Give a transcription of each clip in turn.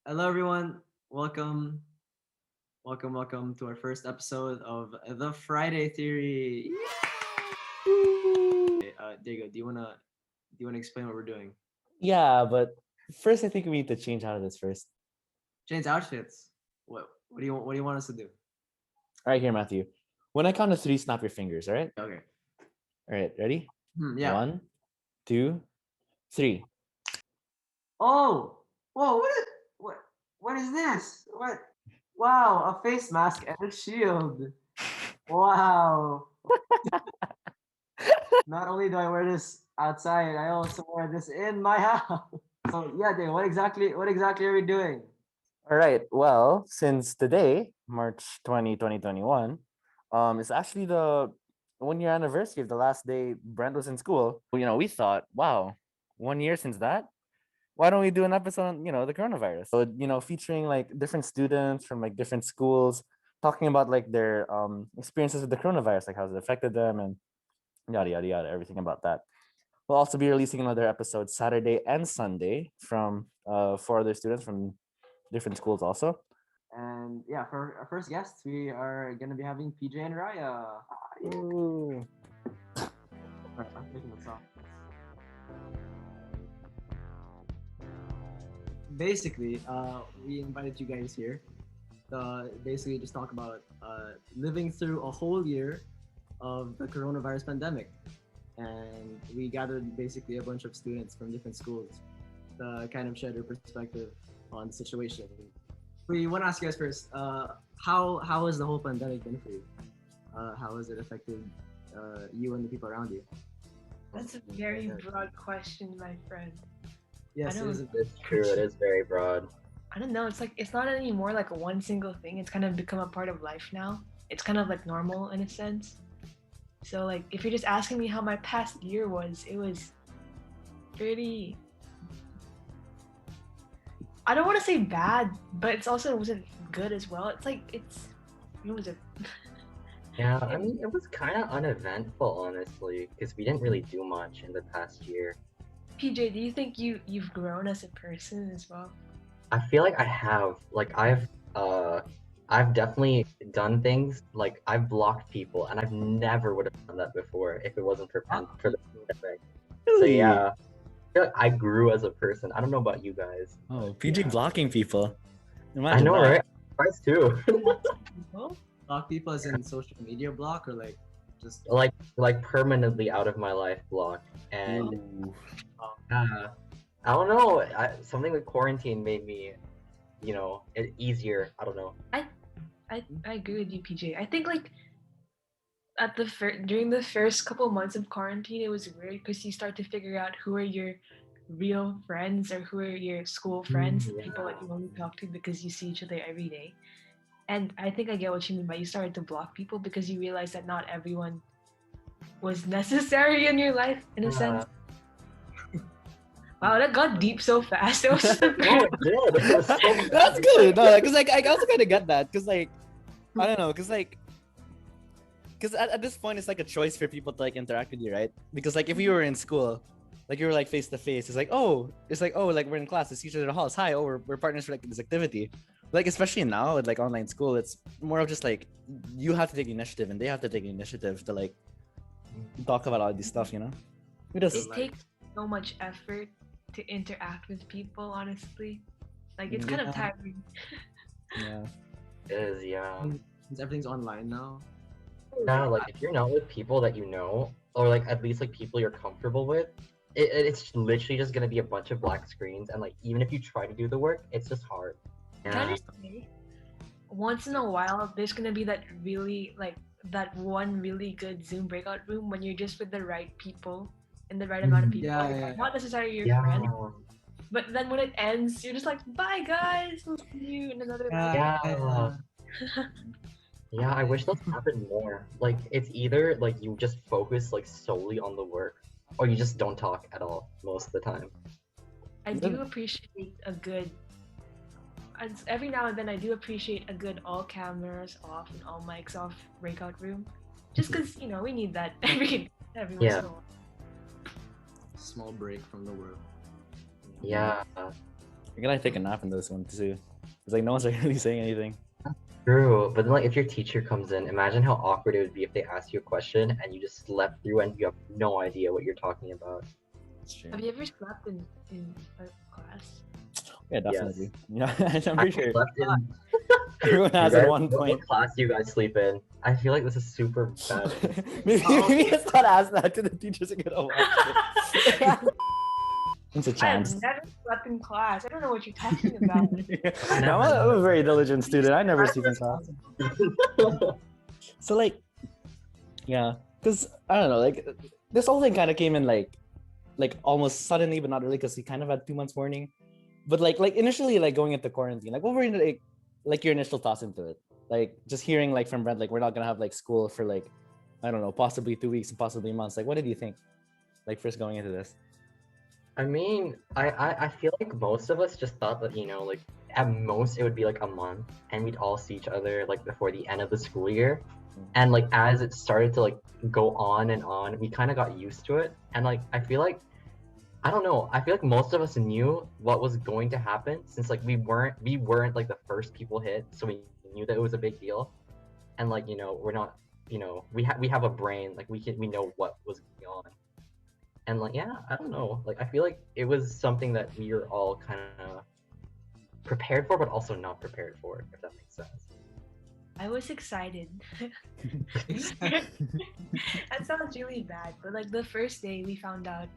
Hello, everyone. Welcome to our first episode of the Friday Theory. Diego, do you wanna explain what we're doing? Yeah, but first I think we need to change out of this first. Change outfits. What do you want us to do? All right, here, Matthew. When I count to three, snap your fingers. All right. Okay. All right. Ready? Yeah. One, two, three. Oh. Whoa. What? What is this? What? Wow. A face mask and a shield. Wow. Not only do I wear this outside, I also wear this in my house. So yeah, Diego, what exactly are we doing? All right. Well, since today, March 2021, it's actually the 1 year anniversary of the last day Brent was in school. We thought, wow, 1 year since that. Why don't we do an episode on, the coronavirus? So, featuring like different students from like different schools, talking about like their experiences with the coronavirus, like how it affected them and yada yada yada, everything about that. We'll also be releasing another episode Saturday and Sunday from four other students from different schools also. And yeah, for our first guests, we are gonna be having PJ and Raya. Yeah. Ooh. Alright, I'm taking this off. Basically, we invited you guys here to basically just talk about living through a whole year of the coronavirus pandemic. And we gathered basically a bunch of students from different schools to kind of share their perspective on the situation. We want to ask you guys first, how has the whole pandemic been for you? How has it affected you and the people around you? That's a very broad question, my friend. Yes, it is. It's true. It is very broad. I don't know. It's like it's not anymore like one single thing. It's kind of become a part of life now. It's kind of like normal in a sense. So like if you're just asking me how my past year was, it was pretty. I don't want to say bad, but it's also wasn't good as well. It's like it was a. Yeah, I mean, it was kind of uneventful, honestly, because we didn't really do much in the past year. PJ, do you think you've grown as a person as well? I feel like I have, like, I've definitely done things like I've blocked people, and I've never would have done that before if it wasn't for the pandemic. So yeah, I feel like I grew as a person. I don't know about you guys. Oh, PJ blocking people. I Imagine know, that. right? Surprised too. Block people as in social media block or like just like permanently out of my life block, and Ooh. I don't know. Something with quarantine made me, it easier. I don't know. I agree with you, PJ. I think like at the during the first couple months of quarantine, it was weird because you start to figure out who are your real friends or who are your school friends, Yeah. people that you only talk to because you see each other every day. And I think I get what you mean by you started to block people because you realize that not everyone was necessary in your life in a sense. Wow, that got deep so fast. It was so No, it did. It was so That's good. No, because like I also kind of get that. Because like I don't know. Because at this point it's like a choice for people to like interact with you, right? Because like if you were in school, like you were like face to face, it's like like we're in class, let's see each other in the halls. Hi, we're partners for like this activity. Like especially now with like online school, it's more of just like you have to take initiative and they have to take initiative to like talk about all this stuff, you know? It it does. takes so much effort to interact with people, honestly. Like it's kind of Yeah. tiring. Yeah. It is, yeah. since everything's online now. Yeah, like if you're not with people that you know, or like at least like people you're comfortable with, it's literally just gonna be a bunch of black screens, and like even if you try to do the work, it's just hard. Can I Yeah. just say, once in a while, there's gonna be that really like that one really good Zoom breakout room when you're just with the right people and the right amount of people. Yeah. Not necessarily your Yeah. friends, but then when it ends, you're just like, bye guys, we'll see you in another Yeah. Yeah, I wish that happened more. Like it's either like you just focus like solely on the work, or you just don't talk at all most of the time. I do appreciate a good. Every now and then, I do appreciate a good all cameras off and all mics off breakout room, just because we need that every once Yeah. in a while. Small break from the world. Yeah. You're gonna take a nap in this one too. It's like no one's really saying anything. True, but then like if your teacher comes in, imagine how awkward it would be if they ask you a question and you just slept through and you have no idea what you're talking about. It's true. Have you ever slept in a class? Yeah, definitely. Yeah, I'm I pretty sure slept in. everyone has You at guys- one what point. class do you guys sleep in? I feel like this is super bad. maybe let's not ask that to the teachers are gonna watch it. It's a I have chance. never slept in class. I don't know what you're talking about. I'm a very diligent student. I never sleep in class. So like, yeah, because I don't know, like this whole thing kind of came in like almost suddenly, but not really, because we kind of had 2 months warning. But like initially, like going into quarantine, like what were like your initial thoughts into it? Like just hearing like from Brent, like we're not gonna have like school for like I don't know, possibly 2 weeks and possibly months. Like what did you think? Like first going into this. I mean, I feel like most of us just thought that, like at most it would be like a month and we'd all see each other like before the end of the school year. And like as it started to like go on and on, we kind of got used to it. And like I feel like I don't know, I feel like most of us knew what was going to happen since like we weren't like the first people hit, so we knew that it was a big deal. And like, we're not, we have a brain, like we know what was going on. And like, yeah, I don't know. Like, I feel like it was something that we were all kind of prepared for, but also not prepared for, if that makes sense. I was excited. That sounds really bad, but like the first day we found out,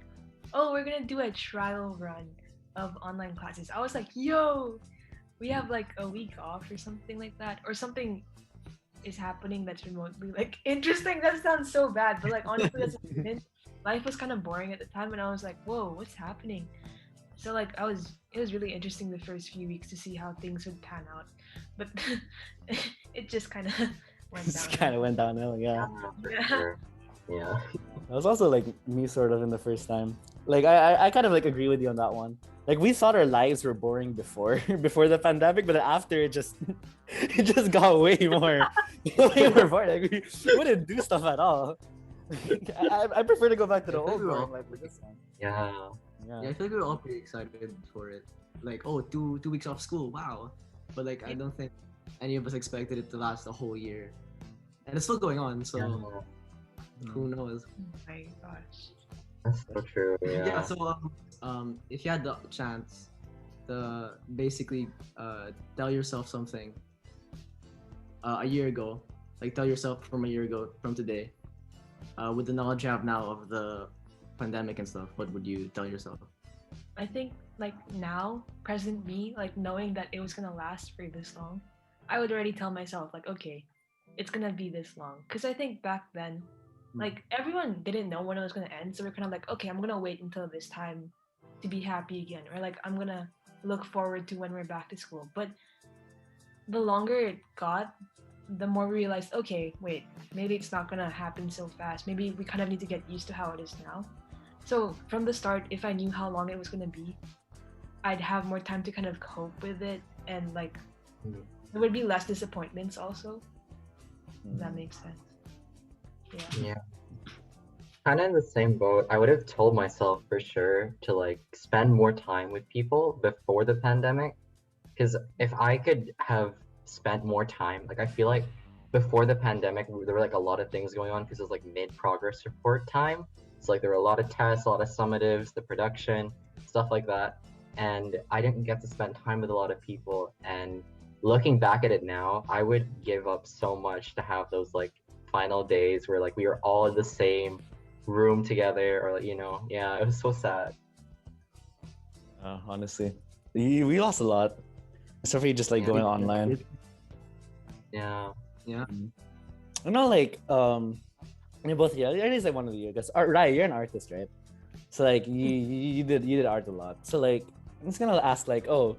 oh, we're gonna do a trial run of online classes. I was like, yo, we have like a week off or something like that, or something is happening that's remotely like interesting. That sounds so bad, but like honestly, as a student, life was kind of boring at the time, and I was like, whoa, what's happening? So like it was really interesting the first few weeks to see how things would pan out, but it just kind of went down. Just kind of went downhill, yeah. For Yeah. sure. Yeah. That was also like me sort of in the first time. Like I kind of like agree with you on that one. Like we thought our lives were boring before before the pandemic, but after it just it just got way more boring. Like we wouldn't do stuff at all. I prefer to go back to the old boring life with this one. Yeah. Yeah, I feel like we were all pretty excited for it. Like, oh, two weeks off school, wow. But like, I don't think any of us expected it to last a whole year, and it's still going on. So who knows? Oh my gosh. That's so true. Yeah. Yeah. So if you had the chance to basically tell yourself something a year ago, like tell yourself from a year ago from today, with the knowledge you have now of the pandemic and stuff, what would you tell yourself? I think like now, present me, like knowing that it was gonna last for this long, I would already tell myself like, okay, it's gonna be this long. Cause I think back then, like everyone didn't know when it was gonna end, so we're kind of like, okay, I'm gonna wait until this time to be happy again, or like I'm gonna look forward to when we're back to school. But the longer it got, the more we realized, okay, wait, maybe it's not gonna happen so fast. Maybe we kind of need to get used to how it is now. So from the start, if I knew how long it was gonna be, I'd have more time to kind of cope with it, and like there would be less disappointments also. If that makes sense. Yeah. Kind of in the same boat. I would have told myself for sure to like spend more time with people before the pandemic, because if I could have spent more time, like I feel like before the pandemic there were like a lot of things going on because it was like mid-progress report time. So like there were a lot of tests, a lot of summatives, the production, stuff like that, and I didn't get to spend time with a lot of people. And looking back at it now, I would give up so much to have those like final days where like we were all in the same room together, or like, yeah, it was so sad. Honestly, we lost a lot, except for you just like going online. Yeah. I know, like you both, yeah, it is like one of you guys. Raya, you're an artist, right? So like you did art a lot. So like I'm just gonna ask like, oh,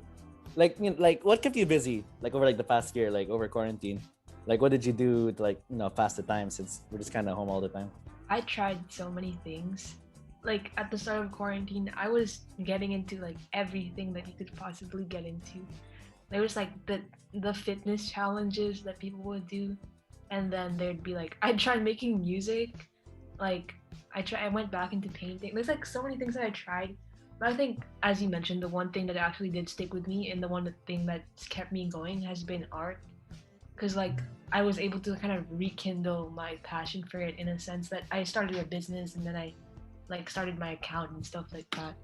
like like what kept you busy like over like the past year, like over quarantine? Like what did you do to like pass the time, since we're just kind of home all the time? I tried so many things. Like at the start of quarantine, I was getting into like everything that you could possibly get into. There was like the fitness challenges that people would do, and then there'd be like I tried making music. Like I went back into painting. There's like so many things that I tried, I think, as you mentioned, the one thing that actually did stick with me and the thing that's kept me going has been art. Because, like, I was able to kind of rekindle my passion for it in a sense that I started a business and then I, like, started my account and stuff like that.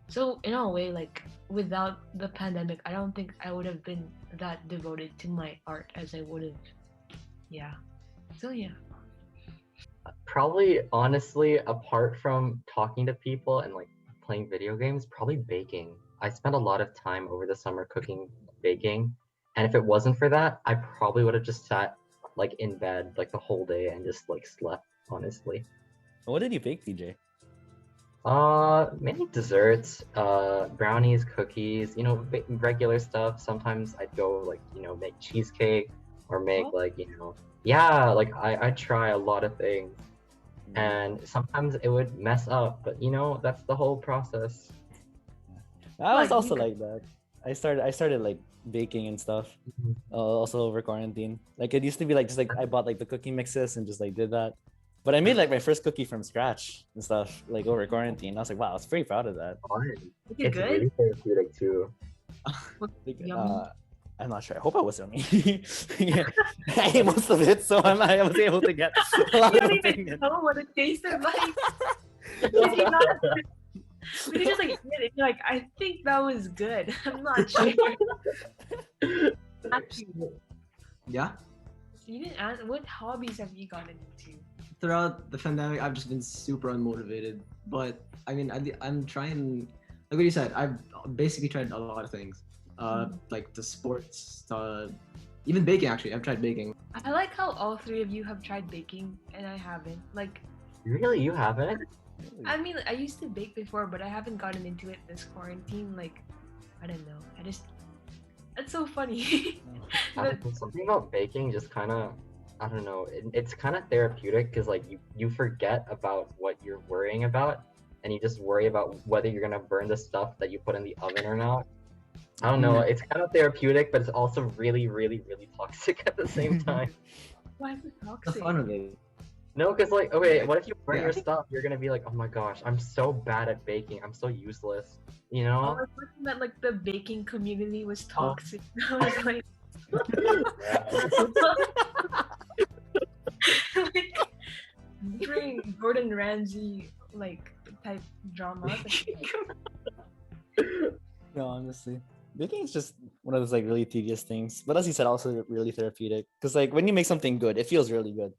So, in a way, like, without the pandemic, I don't think I would have been that devoted to my art as I would have. Yeah. So, yeah. Probably, honestly, apart from talking to people and like playing video games, probably baking. I spent a lot of time over the summer cooking, baking, and if it wasn't for that, I probably would have just sat like in bed like the whole day and just like slept, honestly. What did you bake, PJ? Mainly desserts, brownies, cookies, you know, regular stuff. Sometimes I'd go like, you know, make cheesecake or make Oh. like, you know, yeah, like I try a lot of things. And sometimes it would mess up, but you know, that's the whole process. I was Like, also you- like that. I started like baking and stuff. Also over quarantine. Like it used to be like just like I bought like the cookie mixes and just like did that. But I made like my first cookie from scratch and stuff like over quarantine. I was like, wow, I was very proud of that. Fun. is it It's good? really therapeutic too. What, Like, yummy? I'm not sure. I hope I was yummy. Yeah. I ate most of it, so I was able to get a lot You of don't even opinion. know what it tasted like. Did you not? Did you just like eat it and you're like, I think that was good. I'm not sure. Actually, Yeah. you didn't ask, what hobbies have you gotten into? Throughout the pandemic, I've just been super unmotivated. But I mean, I'm trying. Like what you said, I've basically tried a lot of things. Like the sports, even baking. Actually, I've tried baking. I like how all three of you have tried baking and I haven't. Like, Really, you haven't? I mean, I used to bake before, but I haven't gotten into it this quarantine. Like, I don't know. That's so funny. But Something about baking just kind of, I don't know, it's kind of therapeutic because like you forget about what you're worrying about and you just worry about whether you're gonna burn the stuff that you put in the oven or not. I don't know, Mm. it's kind of therapeutic, but it's also really, really, really toxic at the same time. why is it The toxic? fun of it. No, because like, okay, what if you burn Yeah. your stuff? You're gonna be like, oh my gosh, I'm so bad at baking. I'm so useless. You Oh, know? I thought that like the baking community was Oh. toxic. I was like, like during Gordon Ramsay like type drama. No, honestly, baking is just one of those like really tedious things. But as you said, also really therapeutic. Because like when you make something good, it feels really good,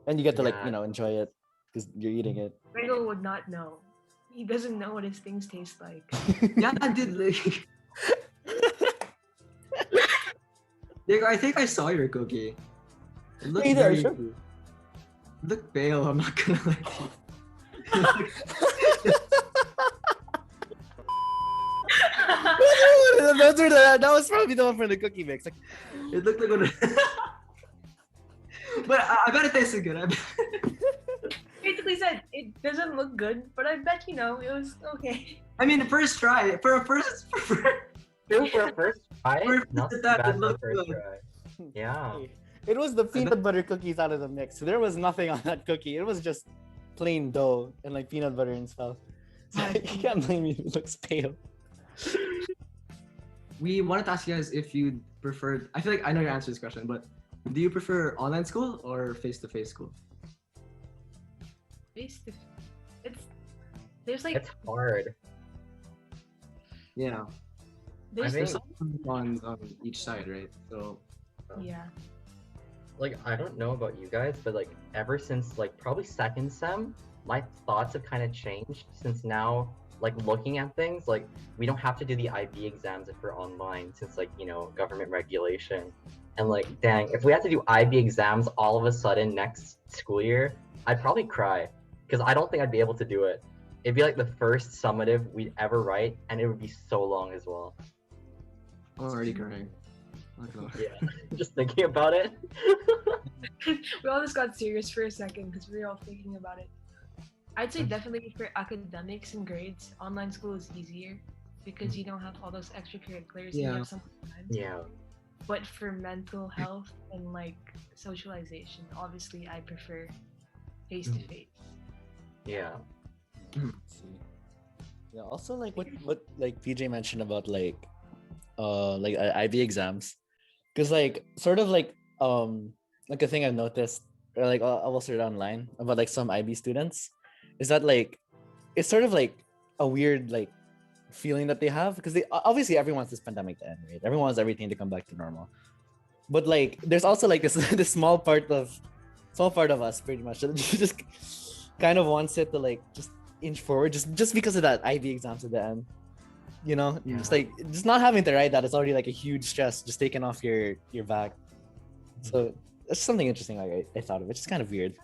and you get to like Yeah. enjoy it because you're eating it. Rego would not know. He doesn't know what his things taste like. Yeah, I did. Like, Diego, I think I saw your cookie. It looked Hey there, very. sure. It looked pale. I'm not gonna lie. That was probably the one for the cookie mix. Like, It looked like one. But I bet it tasted good. I bet. Basically said it doesn't look good, but I bet you know it was okay. I mean, first try for a first. True for a first try. For a Not first too attempt, bad it for a looked first good. try. Yeah. it was the peanut butter cookies out of the mix. There was nothing on that cookie. It was just plain dough and like peanut butter and stuff. So I you can't blame me if it looks pale. We wanted to ask you guys if you preferred. I feel like I know your answer to this question, but do you prefer online school or face-to-face school? Face to there's like It's hard. Yeah, I there's think- there's some cons on each side, right? So yeah. Like, I don't know about you guys, but like ever since like probably second sem, my thoughts have kind of changed since now, like looking at things, like we don't have to do the IB exams if we're online since like, you know, government regulation. And like, dang, if we had to do IB exams all of a sudden next school year, I'd probably cry because I don't think I'd be able to do it. It'd be like the first summative we'd ever write, and it would be so long as well. I'm already crying. Not gonna lie. Yeah, just thinking about it. We all just got serious for a second because we were all thinking about it. I'd say definitely for academics and grades, online school is easier because you don't have all those extracurriculars. And you Yeah. have some time. Yeah. But for mental health and like socialization, obviously I prefer face to face. Yeah. Let's see. Yeah, also like what like PJ mentioned about like IB exams, because like sort of like a thing I've noticed, or like I will search online about like some IB students, is that like it's sort of like a weird like feeling that they have, because they obviously everyone wants this pandemic to end, right? Everyone wants everything to come back to normal, but like there's also like this this small part of us pretty much that just kind of wants it to like just inch forward, just because of that IB exams at the end. You know, just Yeah. like just not having to write that is already like a huge stress just taken off your back. So that's something interesting like I thought of. It's just kind of weird.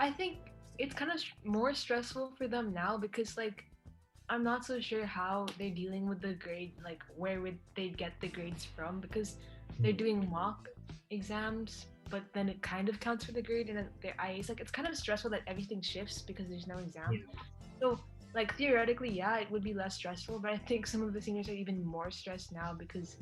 I think it's kind of more stressful for them now because like I'm not so sure how they're dealing with the grade, like where would they get the grades from because they're doing mock exams, but then it kind of counts for the grade and then their IAs like it's kind of stressful that everything shifts because there's no exam. So like theoretically, yeah, it would be less stressful, but I think some of the seniors are even more stressed now because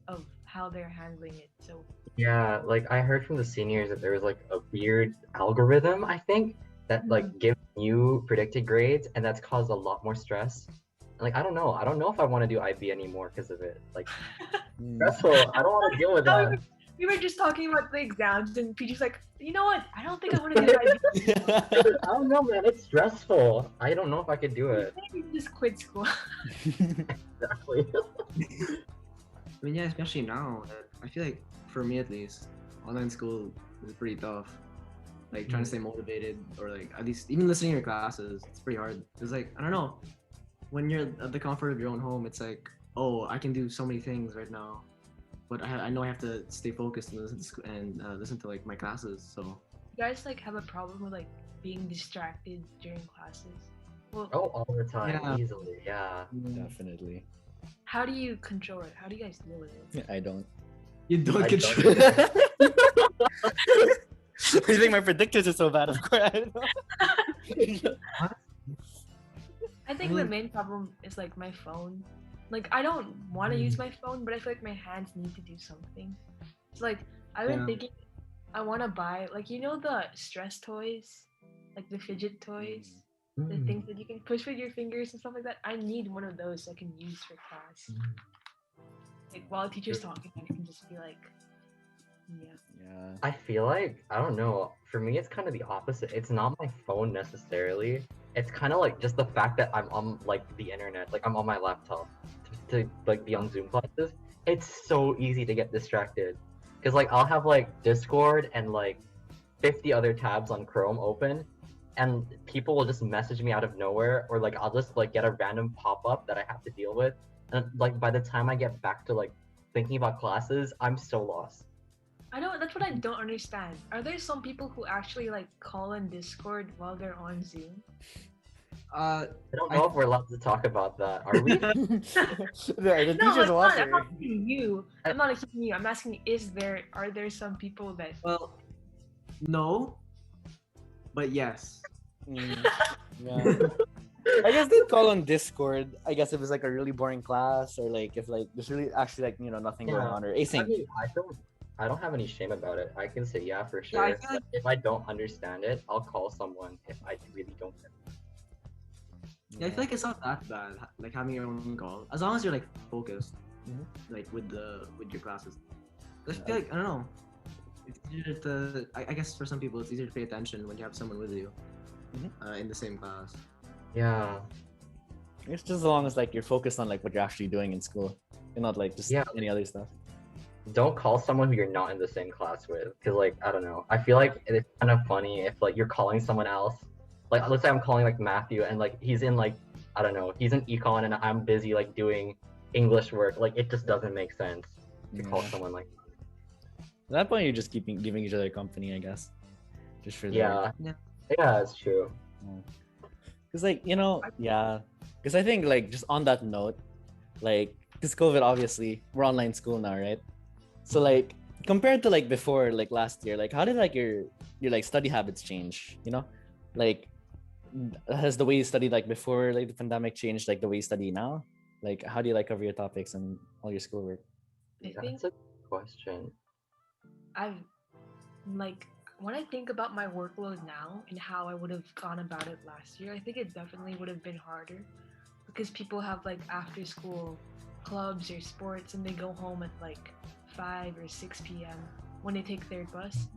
of how they're handling it. So Yeah, like I heard from the seniors that there was like a weird algorithm, I think, that like gives you predicted grades, and that's caused a lot more stress. And, like I don't know. I don't know if I want to do IB anymore because of it. Like Mm. stressful. I don't want to deal with No, that. we were just talking about the exams, and PG's like, you know what? I don't think I want to do IB. I don't know, man. It's stressful. I don't know if I could do it. Maybe just quit school. Exactly. I mean, yeah, especially now. I feel like for me at least, online school is pretty tough. Like trying to stay motivated, or like at least even listening to your classes, it's pretty hard. It's like I don't know, when you're at the comfort of your own home, it's like, oh, I can do so many things right now, but I know I have to stay focused and listen to like my classes. So You guys like have a problem with like being distracted during classes? Well, Oh, all the time, Yeah. easily. Yeah. Definitely. how do you control it? How do you guys deal with it? I don't. you don't I control. You think my predictors are so bad? Of course, I don't know. I think the main problem is like my phone. Like I don't want to use my phone, but I feel like my hands need to do something. It's like I've been Yeah. thinking I want to buy like you know the stress toys, like the fidget toys, the things that you can push with your fingers and stuff like that. I need one of those so I can use for class. Like while the teacher's talking, I can just be like, yeah. Yeah. I feel like I don't know. For me, it's kind of the opposite. It's not my phone necessarily. It's kind of like just the fact that I'm on like the internet, like I'm on my laptop to like be on Zoom classes. It's so easy to get distracted because like I'll have like Discord and like 50 other tabs on Chrome open, and people will just message me out of nowhere, or like I'll just like get a random pop up that I have to deal with, and like by the time I get back to like thinking about classes, I'm so lost. I don't. That's what I don't understand. Are there some people who actually like call in Discord while they're on Zoom? Uh, I don't know if we're allowed to talk about that. Are we? The No, teacher's I'm watching. not asking you. I'm not asking you. I'm asking, are there some people that well, no, but yes. Yeah. I guess they'd call on Discord. I guess if it's like a really boring class, or like if like there's really actually like nothing going on, or I async. mean, I don't have any shame about it. I can say yeah for Yeah, I sure. feel Like, if I don't understand it, I'll call someone if I really don't get it. Yeah, I feel like it's not that bad. Like having your own call, as long as you're like focused, Mhm. like with your classes. I feel like I don't know. It's easier to. I guess for some people, it's easier to pay attention when you have someone with you, in the same class. Yeah. It's just as long as like you're focused on like what you're actually doing in school, and not like just Yeah. any other stuff. Don't call someone who you're not in the same class with, because like I don't know. I feel like it's kind of funny if like you're calling someone else. Like let's say I'm calling like Matthew, and like he's in like I don't know, he's in econ, and I'm busy like doing English work. Like it just doesn't make sense to call Yeah. someone like. At that point, you're just giving each other company, I guess, just for Yeah. Yeah. Yeah, it's true. Because like yeah. Because I think like just on that note, like because COVID, obviously we're online school now, right? So like compared to like before, like last year, like how did like your like study habits change? Like has the way you studied like before like the pandemic changed like the way you study now? Like how do you like cover your topics and all your schoolwork? I think That's a good question. I've like when I think about my workload now and how I would have gone about it last year, I think it definitely would have been harder. because people have like after school clubs or sports and they go home at like 5 or 6 p.m. when they take their bus.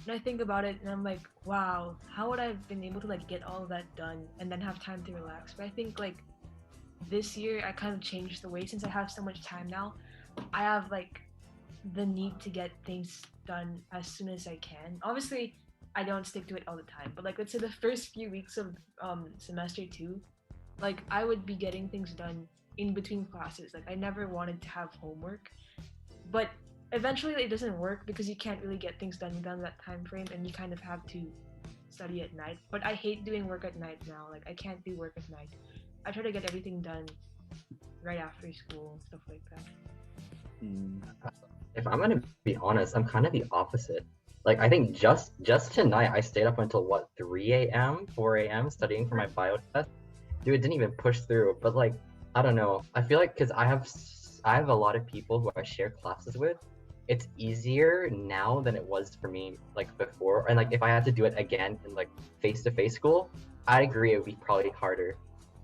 And I think about it and I'm like, wow, how would I have been able to like get all of that done and then have time to relax? But I think like this year I kind of changed the way, since I have so much time now. I have like the need to get things done as soon as I can. Obviously, I don't stick to it all the time, but like let's say the first few weeks of semester 2, like I would be getting things done in between classes. Like I never wanted to have homework, but eventually it doesn't work because you can't really get things done within that time frame, and you kind of have to study at night. But I hate doing work at night now. Like I can't do work at night. I try to get everything done right after school, stuff like that. If I'm gonna be honest, I'm kind of the opposite. Like I think just tonight I stayed up until what 3 a.m., 4 a.m. studying for my bio test. Dude, it didn't even push through. But like I don't know. I feel like because I have a lot of people who I share classes with. It's easier now than it was for me like before. And like if I had to do it again in like face-to-face school, I agree it would be probably harder,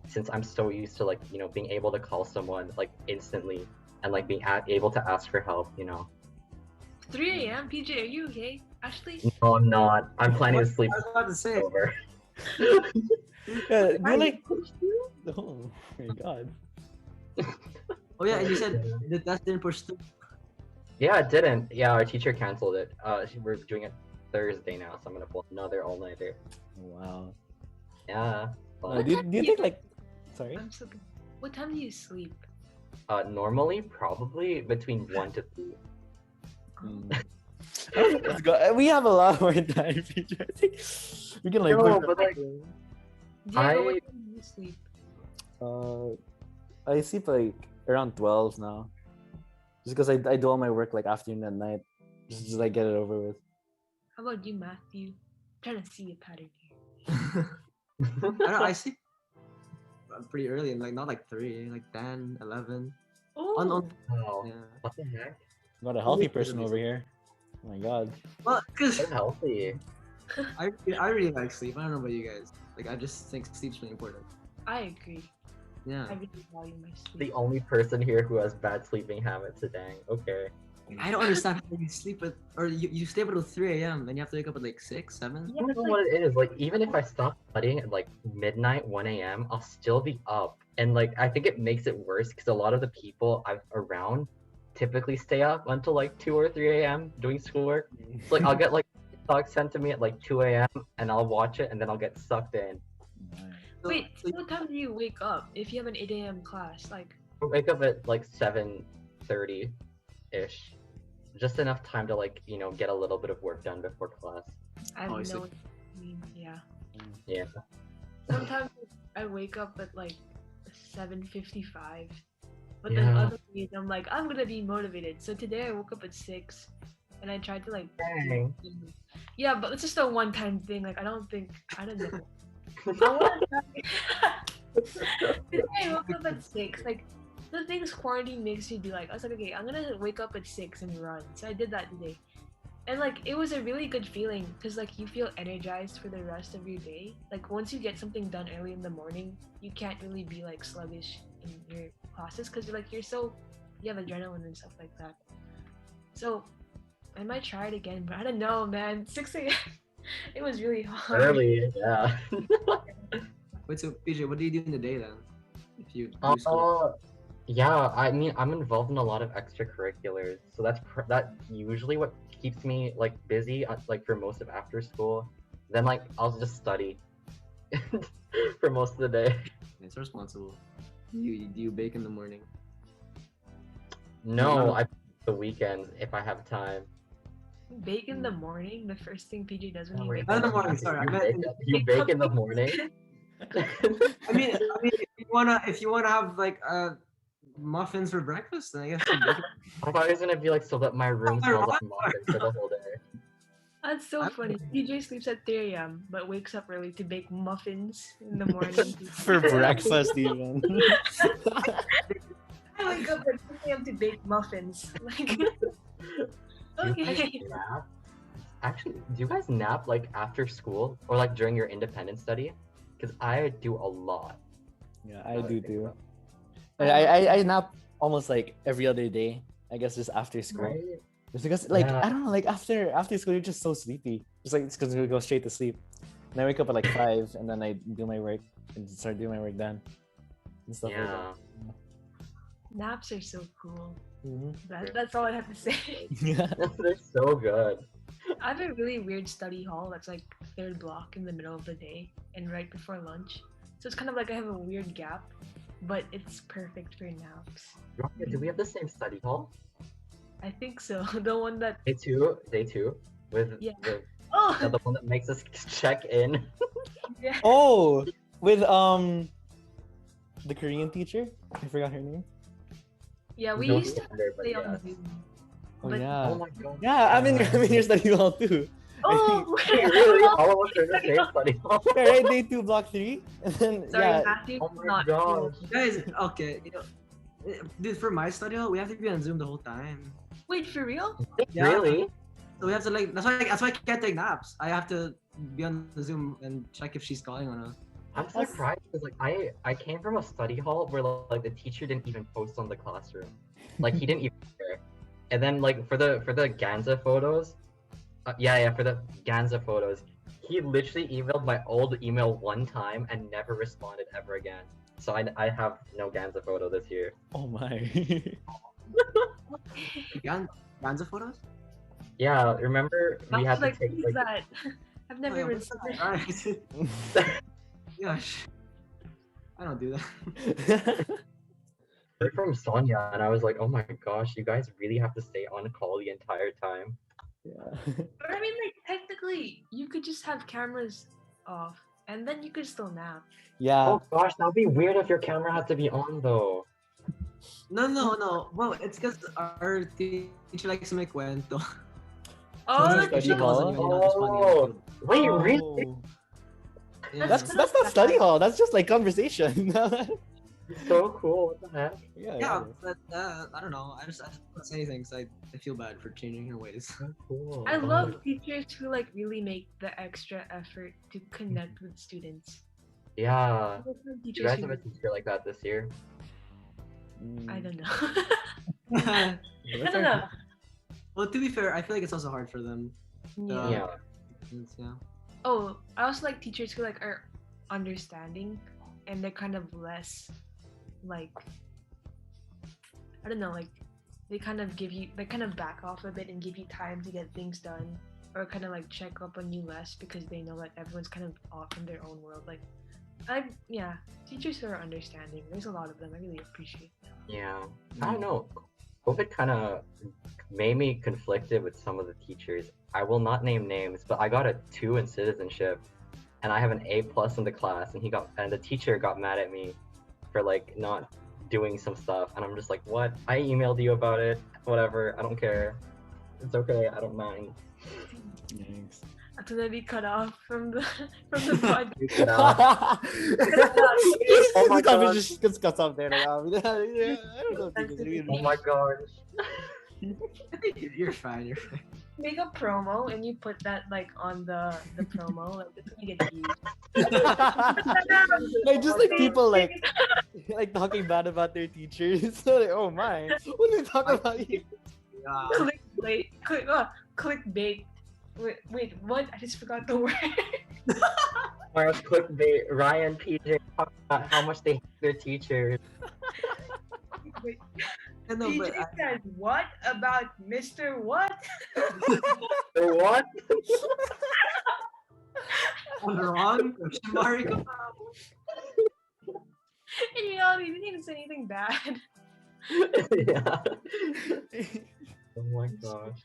since I'm so used to like being able to call someone like instantly and like being able to ask for help. 3 a.m. PJ, are you okay? Ashley? No, I'm not. I'm planning to sleep I was about to say. over. Yeah, do like. Oh my god. Oh yeah, and you said the test didn't push through. Yeah, it didn't. Yeah, our teacher canceled it. We're doing it Thursday now, so I'm gonna pull another all-nighter. Wow. Yeah. Do you think like? Sorry. I'm so good. What time do you sleep? Normally, probably between 1 to 3. Let's go. We have a lot more time. PJ. I think we can like. No, push but, like, Diego, I- what time do you sleep? I sleep like around 12 now. Just because I do all my work like afternoon and night. Just like get it over with. How about you, Matthew? I'm trying to see a pattern here. I don't know, I sleep pretty early, and like not like 3, like 10, 11. Oh, Oh, Yeah. what the heck? Got a healthy person over here. Oh my god. Well, because So healthy. I really like sleep. I don't know about you guys. Like I just think sleep's really important. I agree. Yeah. I really value my sleep. The only person here who has bad sleeping habits. Dang. Okay. I don't understand how you sleep at, or you stay up until 3 a.m. and you have to wake up at like 6, 7. I don't know what it is. Like, even if I stop studying at like midnight, 1 a.m., I'll still be up. And like, I think it makes it worse because a lot of the people I'm around typically stay up until like 2 or 3 a.m. doing schoolwork. So like, I'll get like TikTok sent to me at like 2 a.m. and I'll watch it and then I'll get sucked in. So, Wait, so what time do you wake up if you have an 8 a.m. class? Like, I wake up at like 7:30 ish. Just enough time to like, get a little bit of work done before class. I have Oh, I see. no yeah. Yeah. Sometimes I wake up at like 7:55, but then Yeah. other days I'm like, I'm gonna be motivated. So today I woke up at 6, and I tried to like. Dang. Yeah, but it's just a one-time thing. Like I don't know. I wanna try- Today I woke up at 6. Like the things quarantine makes you do. Like I was like, okay, I'm gonna wake up at 6 and run. So I did that today, and like it was a really good feeling because like you feel energized for the rest of your day. Like once you get something done early in the morning, you can't really be like sluggish in your classes because you have adrenaline and stuff like that. So I might try it again, but I don't know, man. 6 a.m. It was really hard. Early. Yeah. wait, so PJ, what do you do in the day then? If you do school? Yeah, I mean, I'm involved in a lot of extracurriculars, so that usually what keeps me like busy, like for most of after school. Then like I'll just study for most of the day. It's responsible. Do you bake in the morning? No, I the weekends if I have time. Bake in the morning. The first thing PJ does when he wakes Not in up. the morning. Sorry, I You meant. bake, you bake in the morning. I mean, if you wanna have like muffins for breakfast, then I guess you bake it. I thought it was gonna be like so that my room Oh, smells my like muffins for the whole day. That's so I- funny. PJ sleeps at 3 a.m. but wakes up early to bake muffins in the morning. For breakfast, even. I wake up at 6 a.m. to bake muffins. Like, Do you guys okay. nap? Actually, do you guys nap like after school or like during your independent study? Because I do a lot. Yeah, I do too. I I nap almost like every other day. I guess just after school. Right? Just because like Yeah. I don't know, like after school you're just so sleepy. Just like it's because we go straight to sleep. And I wake up at like 5 and then I do my work and start doing my work then. And stuff like that. Naps are so cool. Mhm. That's all I have to say. Yeah. They're so good. I have a really weird study hall that's like third block in the middle of the day and right before lunch. So it's kind of like I have a weird gap, but it's perfect for naps. Raya, do we have the same study hall? I think so. The one that Day two, with Yeah. the oh the one that makes us check in. yeah. Oh, with the Korean teacher. I forgot her name. Yeah, we Don't used to remember, but stay on yes. Zoom. Oh But- yeah. Oh my god. Yeah, I'm in your study hall too. Oh, Wait, really? All of us are in the same study hall? Yeah, right, day 2, block 3. And then Sorry, yeah. Matthew. Oh my Not gosh. Guys, okay, dude, for my study hall, we have to be on Zoom the whole time. Wait, for real? Yeah. Really? So we have to like that's why I can't take naps. I have to be on the Zoom and check if she's calling or not. I'm That's- surprised because like I came from a study hall where like the teacher didn't even post on the classroom, like he didn't even care. And then like for the Ganza photos, for the Ganza photos, he literally emailed my old email one time and never responded ever again. So I have no Ganza photo this year. Oh my. Ganza photos? Yeah, remember we I had was to like, take what is like that? I've never even what's seen that? it. Alright. Gosh. I don't do that. heard from Sonia and I was like, oh my gosh, you guys really have to stay on call the entire time. Yeah. But I mean, like, technically, you could just have cameras off, and then you could still nap. Yeah. Oh gosh, that'd be weird if your camera had to be on though. No. Well, it's because our teacher likes to make cuento. Oh, Sounds that's like She study calls hall? and, you know, just funny and Oh, cute. wait, really? Oh. Yeah. That's not study hall. That's just like conversation. So cool. What the heck? Yeah, but I don't know. I just don't say anything because I feel bad for changing her ways. So cool. I love teachers who like really make the extra effort to connect with students. Yeah. I love some You teachers guys who, have a teacher like that this year? I don't know. Well, I don't know. to be fair, I feel like it's also hard for them. Yeah. Yeah. Yeah. Oh, I also like teachers who like are understanding, and they're kind of less, like, I don't know, like they kind of back off a bit and give you time to get things done, or kind of like check up on you less because they know that everyone's kind of off in their own world. Like, teachers who are understanding. There's a lot of them. I really appreciate them. Yeah. I don't know. COVID kind of made me conflicted with some of the teachers. I will not name names, but I got a 2 in citizenship, and I have an A+ in the class, and the teacher got mad at me for like not doing some stuff, and I'm just like, what? I emailed you about it. Whatever. I don't care. It's okay. I don't mind. Thanks. After they be cut off from the podcast. You could, uh, Oh my my god, God. just gets cut off there. Like, yeah, I don't know. If it's really- oh my gosh. You're fine. You're fine. Make a promo and you put that like on the promo, like it's gonna get used. Like just like people like talking bad about their teachers. So like, oh my, what do they talk about you? Yeah. Clickbait. Wait, what? I just forgot the word. Or clickbait. Ryan PJ talk about how much they hate their teachers. Wait, I know, but PJ said what about Mr. What? So what? I'm wrong. Question mark. And you know, he didn't even say anything bad. Yeah. Oh my gosh.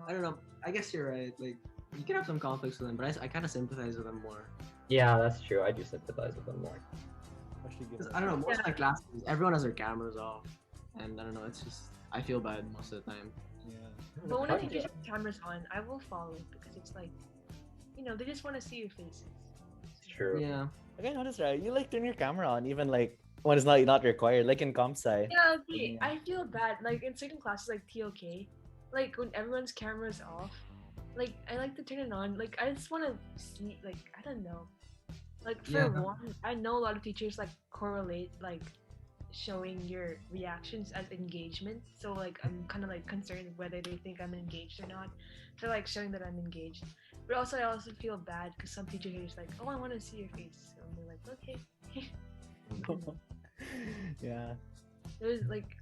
I don't know. I guess you're right. Like, you can have some conflicts with them, but I kind of sympathize with them more. Yeah, that's true. I do sympathize with them more. Actually, 'Cause I don't know. Most of my classes, everyone has their cameras off, and I don't know. It's just I feel bad most of the time. Yeah. But when I teachers have cameras on, I will follow because it's like, you know, they just want to see your faces. It's true. Yeah. Okay, notice right. You like turn your camera on even like when it's not required, like in comp sci. Yeah, okay. Yeah. I feel bad. Like in certain classes, like TOK, like when everyone's camera's off, like I like to turn it on. Like I just want to see, like I don't know, Like for Yeah. one, I know a lot of teachers like correlate like showing your reactions as engagement. So like I'm kind of like concerned whether they think I'm engaged or not. So like showing that I'm engaged. But also I also feel bad because some teachers are just like, oh, I want to see your face. So I'm like, okay. Yeah. There's like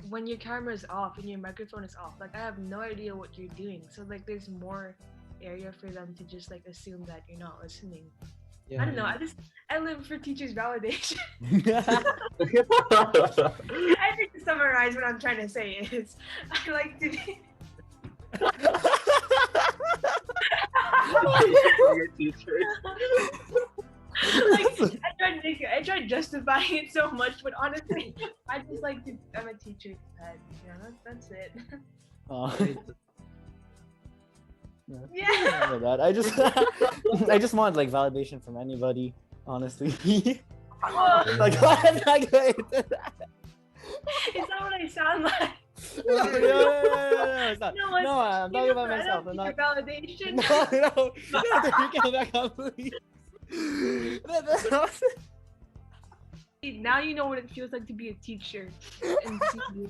when your camera is off and your microphone is off, like I have no idea what you're doing. So like there's more area for them to just like assume that you're not listening. Yeah. I don't know. I live for teachers' validation. I think to summarize what I'm trying to say is I like to be Your teachers. like I tried justifying it so much, but honestly, I just like to I'm a teacher's pet. Yeah, that's it. Yeah. Remember that. I just want like validation from anybody, honestly. Oh, Like, like, wait. is that what I sound like? No, it's not. No, No, I'm talking about I myself. don't I'm need not. your validation. No, you can back up, please. Now you know what it feels like to be a teacher and see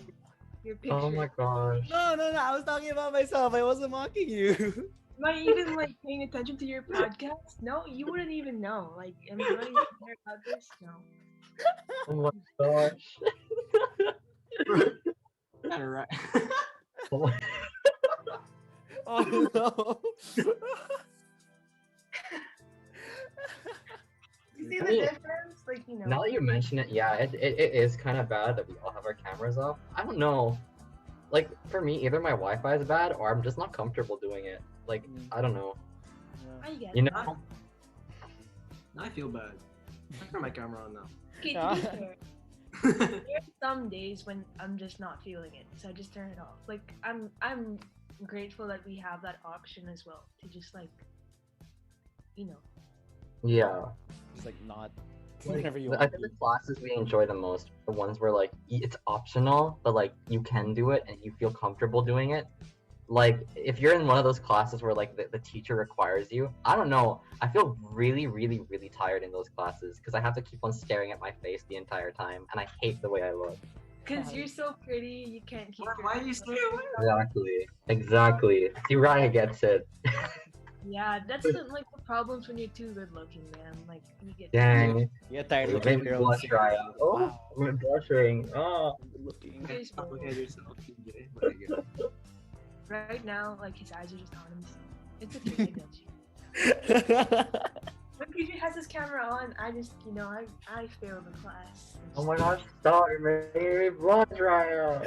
your picture. Oh my gosh. No, I was talking about myself. I wasn't mocking you. Am I even like paying attention to your podcast? No, you wouldn't even know. Like, am I even care about this? No. Oh my gosh. Kinda right. Oh my- Oh no. You see the I mean, difference? Like, you know. Now that you mention it, yeah, it is kind of bad that we all have our cameras off. I don't know. Like, for me, either my Wi-Fi is bad or I'm just not comfortable doing it. Like, I don't know. I get You it. know? Now I feel bad. I turn my camera on now. Okay, to Yeah. be fair, there are some days when I'm just not feeling it, so I just turn it off. Like, I'm grateful that we have that option as well to just like, you know. Yeah. Just like not Like, whenever you I want. think the classes we enjoy the most are the ones where like it's optional, but like you can do it and you feel comfortable doing it. Like if you're in one of those classes where like the teacher requires you, I don't know. I feel really, really, really tired in those classes because I have to keep on staring at my face the entire time, and I hate the way I look. Because you're so pretty, you can't keep your Why are you eyes staring on- Exactly. Exactly. See, Raya gets it. Yeah, that's the, like the problems when you're too good looking, man. Like you get Dang. You get tired of Maybe keeping your own blush, secret. Raya. Oh, Wow. I'm blushing. Oh. Good looking. Here's Stop one. looking at yourself, PJ. But I get it. Right now, like his eyes are just on himself. It's okay, I got you. When PJ has his camera on, I just, you know, I fail the class. Oh my gosh, stop. You're making me blush, Raya.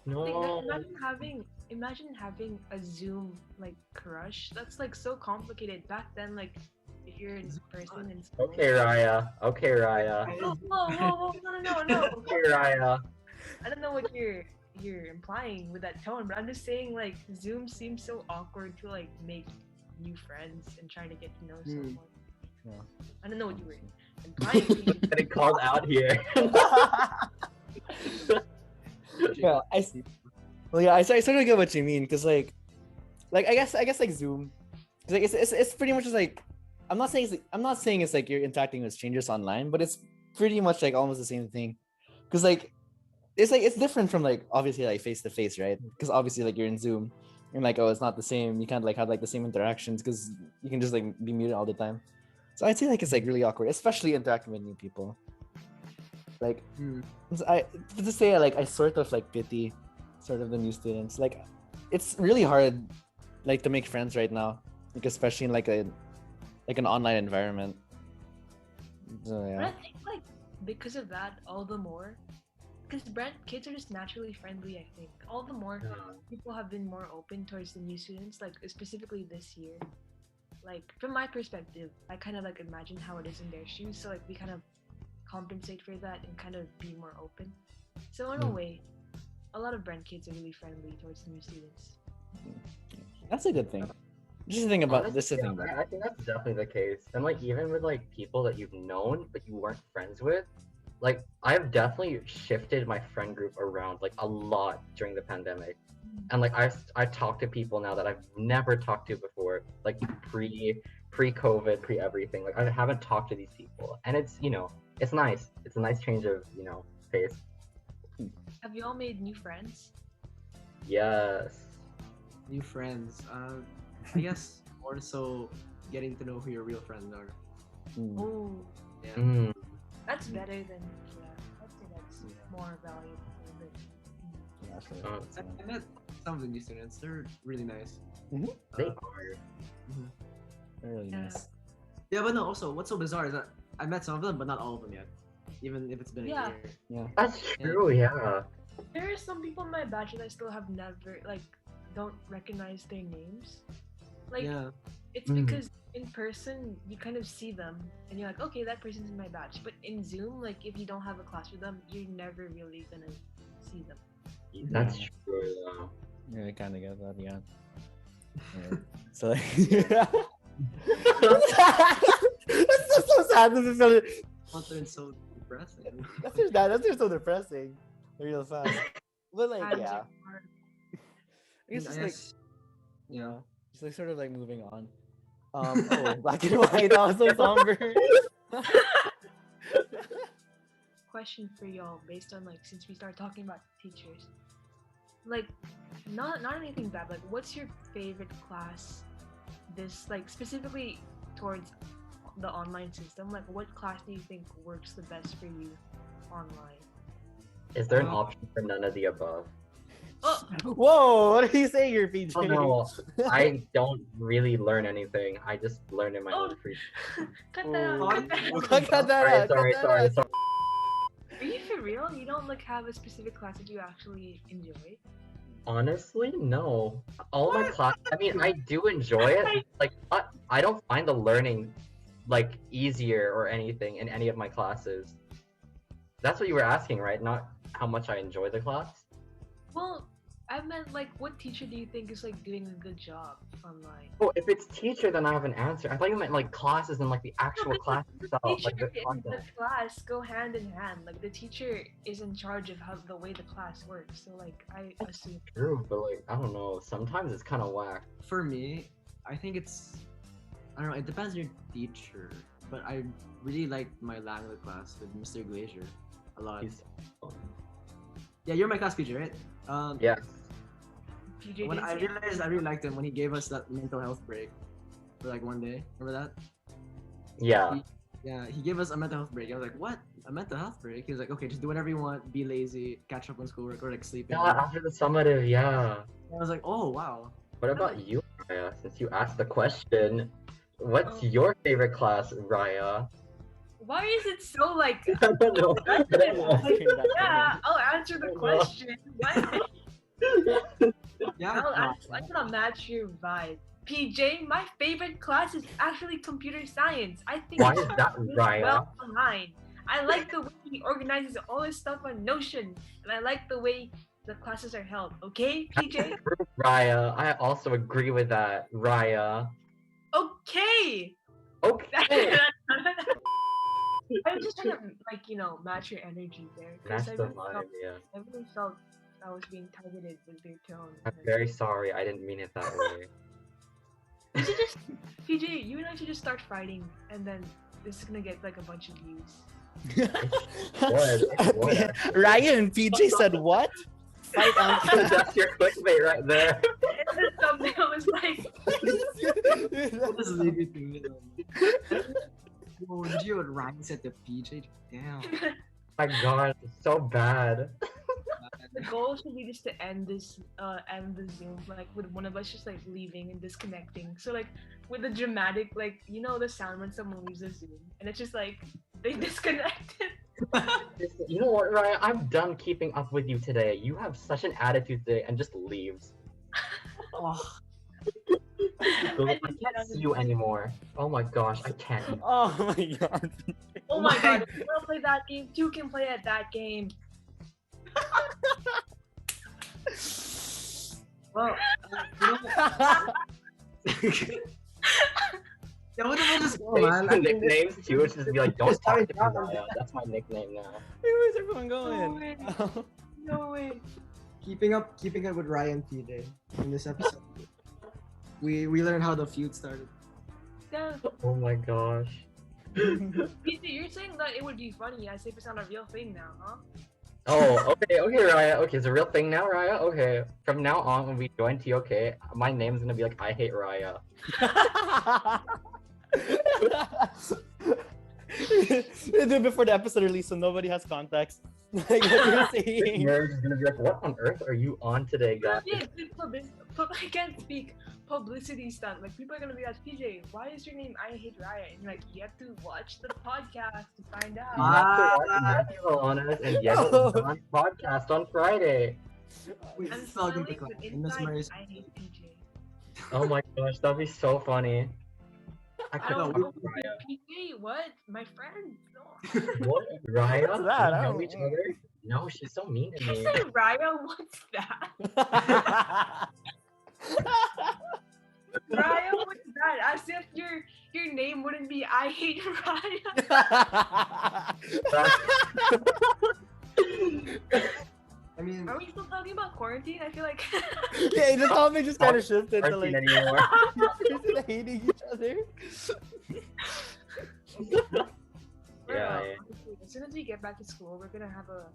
No. Imagine having a Zoom like crush. That's like so complicated. Back then, like if you're in person in school. Okay, Raya. Okay, Raya. Whoa, no. Okay, Raya. I don't know what you're implying with that tone, but I'm just saying like Zoom seems so awkward to like make new friends and trying to get to know someone. Yeah. I don't know what you were implying. PJ. Getting called out here. Yeah, well, yeah, I sort of get what you mean, because like I guess like Zoom, 'cause, like it's pretty much just like I'm not saying it's like you're interacting with strangers online, but it's pretty much like almost the same thing, because like it's different from like obviously like face to face, right? Because obviously like you're in Zoom, and like oh it's not the same. You can't like have like the same interactions because you can just like be muted all the time. So I'd say like it's like really awkward, especially interacting with new people. Like I to say like I sort of like pity sort of the new students. Like it's really hard like to make friends right now, like especially in like an online environment. So But I yeah. think like because of that, all the more, because kids are just naturally friendly. I think all the more people have been more open towards the new students, like specifically this year. Like from my perspective, I kind of like imagine how it is in their shoes, so like we kind of compensate for that and kind of be more open. So in a way, a lot of Brent kids are really friendly towards the new students. That's a good thing. Just to think about this. To think about. I think that's definitely the case. And like even with like people that you've known but you weren't friends with, like I've definitely shifted my friend group around like a lot during the pandemic. and like I talk to people now that I've never talked to before, like pre-COVID, pre everything. Like I haven't talked to these people, and it's it's nice. It's a nice change of pace. Have you all made new friends? Yes. New friends. I guess more so getting to know who your real friends are. Mm. Oh, Yeah. Mm. that's better than I'd say that's more valuable. Yeah, sure. I met some of the new students. They're really nice. They Uh, are. They're really Yeah. nice. yeah, but no. Also, what's so bizarre is that I met some of them, but not all of them yet. Even if it's been Yeah. a year. Yeah. That's true. Yeah. There are some people in my batch that I still have never don't recognize their names. Like Yeah. it's Mm. because in person you kind of see them and you're like, okay, that person's in my batch. But in Zoom, like if you don't have a class with them, you're never really gonna see them. That's Yeah. true. Yeah. Yeah, I kind of get that. Yeah. Yeah. So like, that's just so sad. This is so. What turned so depressing. That's just so depressing. Real fast. But like, Times yeah. are hard. I guess I it's like, guess, yeah. it's like sort of like moving on. Oh, black and white. That was so somber. Question for y'all based on since we started talking about teachers. Like not anything bad, like what's your favorite class this specifically towards the online system? Like what class do you think works the best for you online? Is there an Uh, option for none of the above? Oh, Whoa, what are you saying here, PJ? Oh no, I don't really learn anything. I just learn in my own free. cut that out, Oh, cut that out. cut that out. Sorry. Are you for real? You don't have a specific class that you actually enjoy? Honestly, no. All my class. I mean, I do enjoy it. I don't find the learning easier or anything in any of my classes. That's what you were asking, right? Not how much I enjoy the class. Well, I meant what teacher do you think is doing a good job online? Oh, if it's teacher, then I have an answer. I thought you meant classes and the actual because class itself, Teacher like the and the content. class go hand in hand. Like the teacher is in charge of how the way the class works. So I assume. True, but I don't know. Sometimes it's kind of whack. For me, I think it's, I don't know, it depends on your teacher. But I really liked my language class with Mr. Glazier a lot. He's Yeah, you're my class teacher, right? yeah. PJ When didn't I say realized I really liked him when he gave us that mental health break for one day. Remember that? Yeah. Yeah, he gave us a mental health break. I was like, what? A mental health break? He was like, okay, just do whatever you want, be lazy, catch up on schoolwork, or sleeping. Yeah, after the summative, yeah. I was like, oh wow. What about you, Raya? Since you asked the question, what's Oh. your favorite class, Raya? Why is it so I don't know. I don't know. Yeah, I'll answer the Oh, no. question. Why? Yeah. I cannot match your vibe. PJ, my favorite class is actually computer science. I think Why it's is that, really Raya? well online. I like the way he organizes all his stuff on Notion, and I like the way the classes are held. Okay, PJ? Raya, I also agree with that, Raya. Okay. Okay. I was just trying to match your energy there. 'Cause That's the vibe, yeah. I really felt I was being targeted with your tone. I'm very sorry. I didn't mean it that way. We should just, PJ, you and I should just start fighting, and then this is gonna get a bunch of views. What? Ryan and PJ said what? Fight on. That's your clickbait right there. And the thumbnail was What does lead me to it? Oh, did you hear what Ryan said to PJ? Damn. My God, it's so bad. the goal should be just to end the Zoom with one of us just leaving and disconnecting. So with the dramatic the sound when someone leaves the Zoom and it's just they disconnected. You know what, Ryan? I'm done keeping up with you today. You have such an attitude today and just leaves. Oh, I can't see you anymore. Oh my gosh, I can't. Oh my god. Oh my god, if you wanna play that game, you can play at that game. well, yeah, what about this go, man? I think Nicknames too, it's just be don't talk to me, Ryan. That's my nickname now. Where's everyone No going? way. No way. keeping up with Ryan PJ in this episode. We learned how the feud started. Yeah. Oh my gosh. PJ, you're saying that it would be funny as if it's not a real thing now, huh? Oh, okay, Raya. Okay, it's a real thing now, Raya. Okay, from now on, when we join TOK, my name's gonna be like I hate Raya. Do it before the episode release, so nobody has context. Like what you're saying. Nerd is gonna be like, what on earth are you on today, guys? Yeah, I can't speak publicity stunt. Like people are gonna be like, PJ, why is your name I Hate Raya? And you're like, you have to watch the podcast to find out. You have to watch Matthew on us and Diego on podcast on Friday. Wait, I'm this is all gonna smiling, be but in Miss inside, Mary's. I hate PJ. Oh my gosh, that'd be so funny. I don't know. PJ, what? My friend? No. What? Raya? What's that? We I know don't each know. other? No, she's so mean to I me. said Raya, what's that? Raya, what's that? As if your name wouldn't be I Hate Raya. I mean, Are we still talking about quarantine? I feel like Yeah, the topic just kind of shifted to Aren't like anymore. hating each other. We're, Yeah, honestly, as soon as we get back to school, we're gonna have a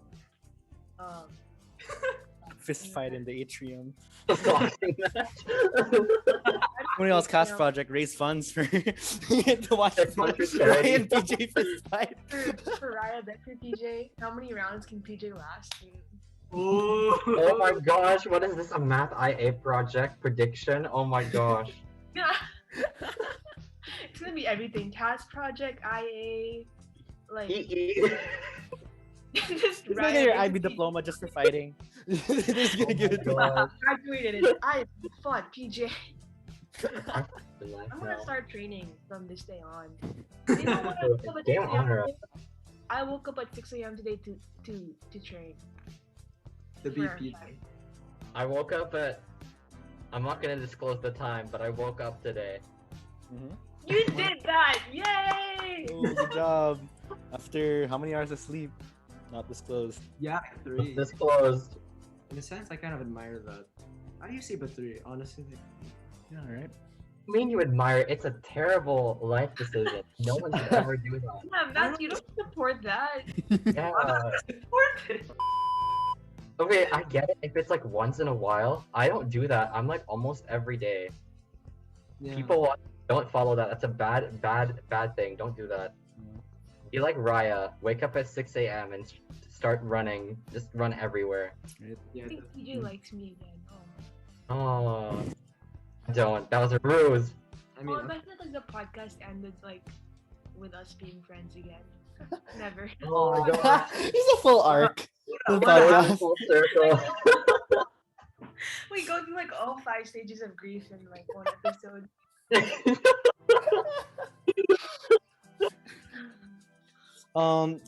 Fist fight in the atrium. Boxing match. Somebody else cast project raise funds for to watch It's not for charity. Ryan PJ fist fight. for Raya, bet for PJ. How many rounds can PJ last? Oh my gosh, what is this? A math IA project prediction? Oh my gosh. It's gonna be everything. Task project, IA, like EE. just He's gonna get your IB PJ. diploma just for fighting. They're just gonna give it to him. God. Graduated and I fought PJ. I'm I'm gonna start training from this day on. You know what? I woke up at 6 Game a.m. on, today. I woke up at 6 a.m. today to train. the for our BP. fight. I woke up at. I'm not gonna disclose the time, but I woke up today. Mhm. You did that! Yay! Oh, good job. After how many hours of sleep? Not disclosed. Yeah, 3. Disclosed. In a sense, I kind of admire that. How do you sleep at 3? Honestly, Yeah, alright. I mean, you admire. It's a terrible life decision. No one should ever do that. Yeah, Matt, you don't support that. Yeah. Support it. Okay, I get it. If it's like once in a while, I don't do that. I'm like almost every day. yeah. People don't follow that. That's a bad thing. Don't do that. Be like Raya. Wake up at 6 a.m. and start running. Just run everywhere. Yeah, I think PJ likes me again. Oh. Oh, don't. That was a ruse. I mean, Imagine if like the podcast ended like with us being friends again. Never. Oh my god. It's a full arc. The what podcast. Full circle. We go through like all 5 stages of grief in like one episode.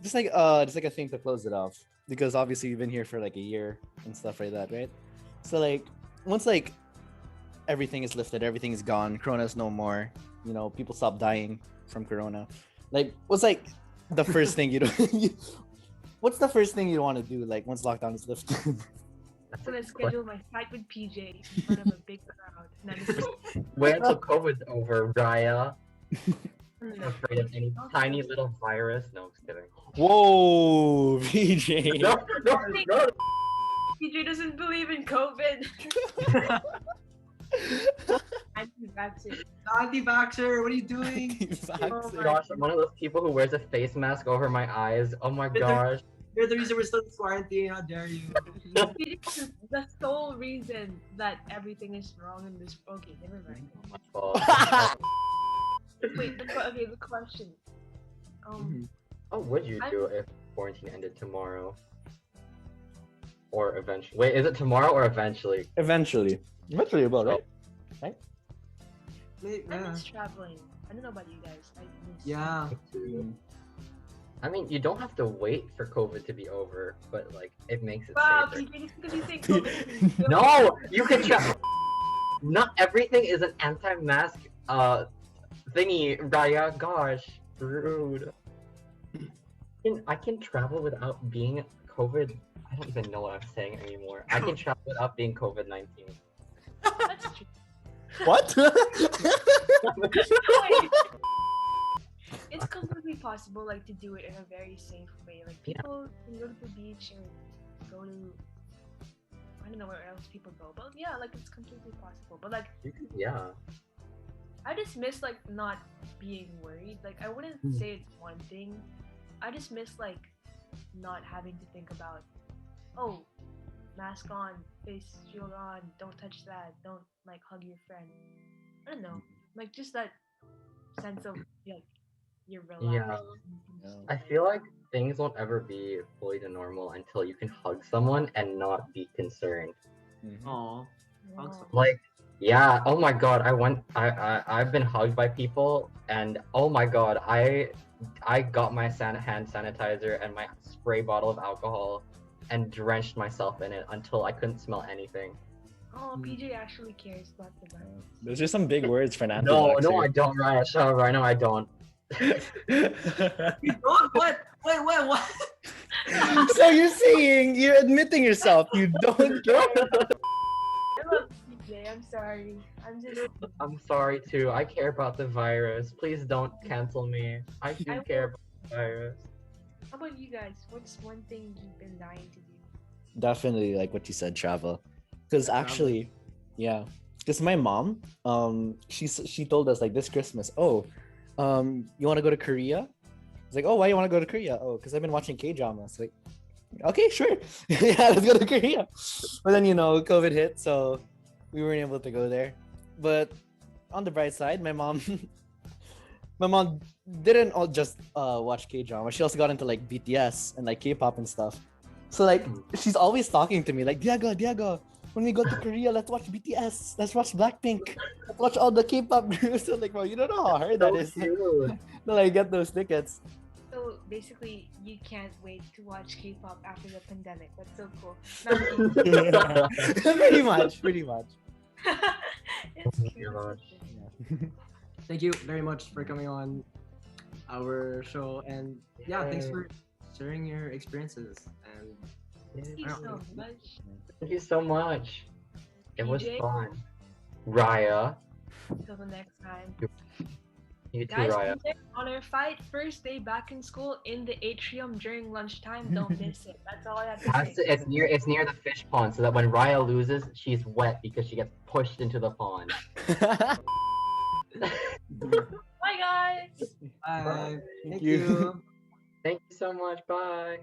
Just like a thing to close it off, because obviously you've been here for like a year and stuff like that, right? So like once like everything is lifted, everything is gone, Corona's no more, you know, people stop dying from Corona. Like what's like the first thing what's the first thing you want to do like once lockdown is lifted? I'm gonna schedule my fight with PJ in front of a big crowd. And I'm just Wait until COVID's over, Raya. I'm gonna- afraid of any tiny little virus. No, I'm just kidding. Whoa, VJ. No. PJ doesn't believe in COVID. Anti-vaxxer. anti-vaxxer, what are you doing? Oh my Gosh, I'm one of those people who wears a face mask over my eyes. Oh my gosh. You're the reason we're still in quarantine. How dare you? PJ is the sole reason that everything is wrong in this. Okay, never mind. My fault. Wait, the question. Mhm. What would you do if quarantine ended tomorrow? Or eventually? Wait, is it tomorrow or eventually? Eventually about right. Wait, I yeah. miss traveling. I don't know about you guys. I miss. Yeah. I mean, you don't have to wait for COVID to be over, but like, it makes it Wow, safer. PJ, just because you think COVID. No, you can travel. Not everything is an anti-mask thingy, Raya. Gosh, rude. I can travel without being COVID I don't even know what I'm saying anymore. I can travel without being COVID-19. That's true. What? Wait. It's completely possible, like, to do it in a very safe way. Like, people can go to the beach or go to, I don't know where else people go, but yeah, like, it's completely possible. But like, Yeah. I just miss like not being worried. Like, I wouldn't say it's one thing. I just miss like not having to think about, oh, mask on, face shield on, don't touch that, don't like hug your friend. I don't know, like just that sense of like you're relaxed. Yeah. Yeah. I feel like things won't ever be fully to normal until you can hug someone and not be concerned. Aw. Wow. Like, yeah, oh my god, I've been hugged by people, and oh my god, I got my hand sanitizer and my spray bottle of alcohol and drenched myself in it until I couldn't smell anything. Oh, PJ actually cares about the virus. Those are some big words for an No, anti-vaxxer. I don't, Raya. Shut up, Raya. No, I don't. You don't? What? Wait, what? So you're saying, you're admitting yourself, you don't care? I love PJ. I'm sorry. I'm sorry too. I care about the virus. Please don't cancel me. I do I care will- about the virus. How about you guys? What's one thing you've been dying to do? Definitely, like what you said, travel. Because Travel. actually, yeah. Because my mom, she told us like this Christmas, oh, you want to go to Korea? It's like, oh, why you want to go to Korea? Oh, because I've been watching K-dramas. Like, okay, sure, yeah, let's go to Korea. But then COVID hit, so we weren't able to go there. But on the bright side, my mom, my mom didn't all just watch K-drama. She also got into like BTS and like K-pop and stuff. So like she's always talking to me like, Diago, when we go to Korea, let's watch BTS, let's watch Blackpink, let's watch all the K-pop groups. So like, well, you don't know how hard that is to like get those tickets. So basically, you can't wait to watch K-pop after the pandemic. That's so cool. No, I'm kidding. pretty much. It's cute. gosh. Thank you very much for coming on our show, and yeah, thanks for sharing your experiences. And Thank you I don't so know. much. Thank you so much. It was PJ? fun. Raya. Till the next time. You too, Guys, Raya. PJ, on our first day back in school in the atrium during lunchtime, don't miss it. That's all I have to say. It's near the fish pond, so that when Raya loses, she's wet because she gets pushed into the pond. Bye, guys. Bye. Thank Thank you. you. Thank you so much. Bye.